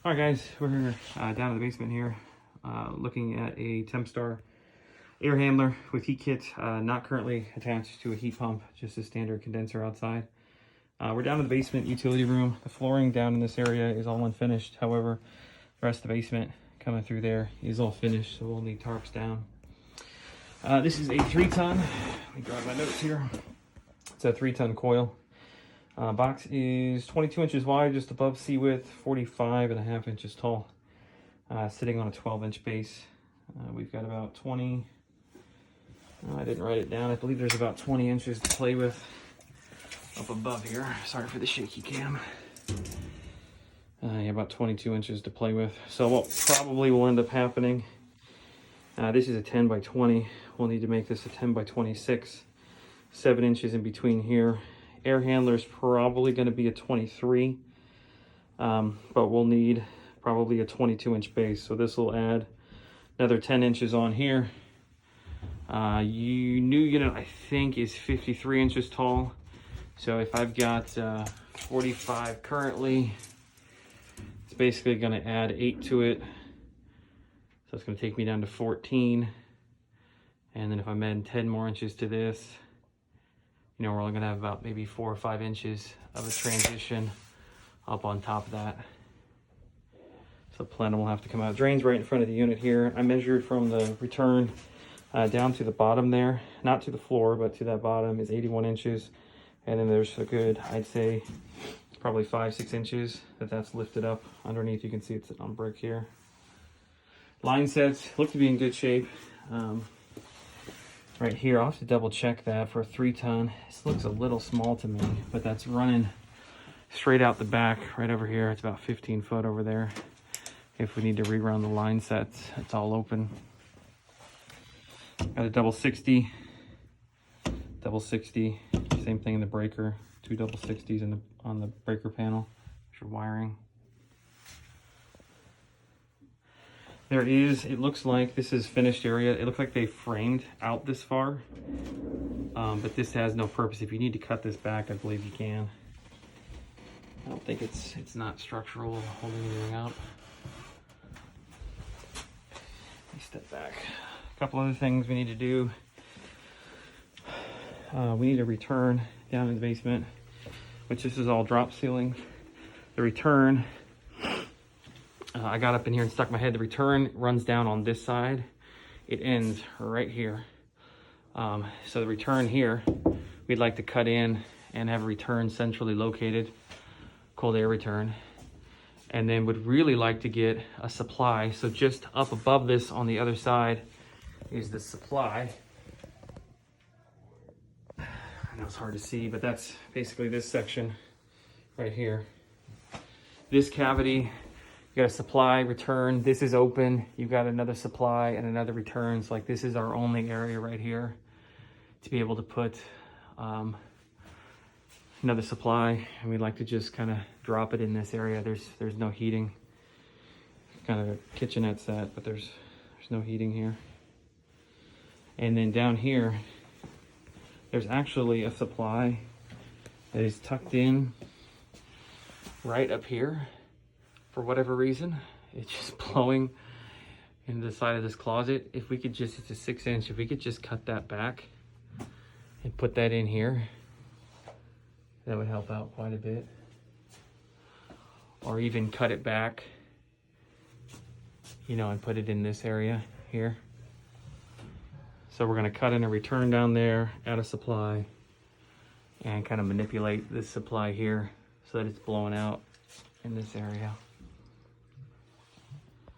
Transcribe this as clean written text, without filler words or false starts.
All right, guys, we're down in the basement here, looking at a Tempstar air handler with heat kit, not currently attached to a heat pump, just a standard condenser outside. We're down in the basement utility room. The flooring down in this area is all unfinished. However, the rest of the basement coming through there is all finished, so we'll need tarps down. This is a 3-ton. Let me grab my notes here. It's a 3-ton coil. Box is 22 inches wide, just above sea width, 45.5 inches tall, sitting on a 12-inch base. We've got about 20, I didn't write it down, I believe there's about 20 inches to play with up above here. Sorry for the shaky cam. Yeah, about 22 inches to play with. So what probably will end up happening, this is a 10 by 20. We'll need to make this a 10 by 26, 7 inches in between here. Air handler is probably going to be a 23, but we'll need probably a 22-inch base. So this will add another 10 inches on here. New unit, I think, is 53 inches tall. So if I've got 45 currently, it's basically going to add 8 to it. So it's going to take me down to 14. And then if I'm adding 10 more inches to this, you know, we're only going to have about maybe 4 or 5 inches of a transition up on top of that. So the plenum will have to come out. Drain's right in front of the unit here. I measured from the return down to the bottom there, not to the floor, but to that bottom is 81 inches. And then there's a good, I'd say, probably 5-6 inches that's lifted up underneath. You can see it's on brick here. Line sets look to be in good shape. Right here, I'll have to double check that for a 3-ton. This looks a little small to me, but that's running straight out the back right over here. It's about 15 foot over there. If we need to rerun the line sets, it's all open. Got a double 60, same thing in the breaker. 2 double 60s on the breaker panel for wiring. There is, it looks like this is finished area. It looks like they framed out this far, but this has no purpose. If you need to cut this back, I believe you can. I don't think it's not structural holding anything up. Let me step back. A couple other things we need to do. We need a return down in the basement, which this is all drop ceiling. The return, I got up in here and stuck my head. The return runs down on this side. It ends right here. So the return here, we'd like to cut in and have a return centrally located, cold air return. And then would really like to get a supply. So just up above this on the other side is the supply. I know it's hard to see, but that's basically this section right here. This cavity, you got a supply, return. This is open. You've got another supply and another return. So like this is our only area right here to be able to put another supply. And we'd like to just kind of drop it in this area. There's no heating. Kind of a kitchenette set, but there's no heating here. And then down here, there's actually a supply that is tucked in right up here. For whatever reason, it's just blowing into the side of this closet. If we could just, it's a 6-inch, if we could just cut that back and put that in here, that would help out quite a bit. Or even cut it back, you know, and put it in this area here. So we're gonna cut in a return down there, add a supply, and kind of manipulate this supply here so that it's blowing out in this area.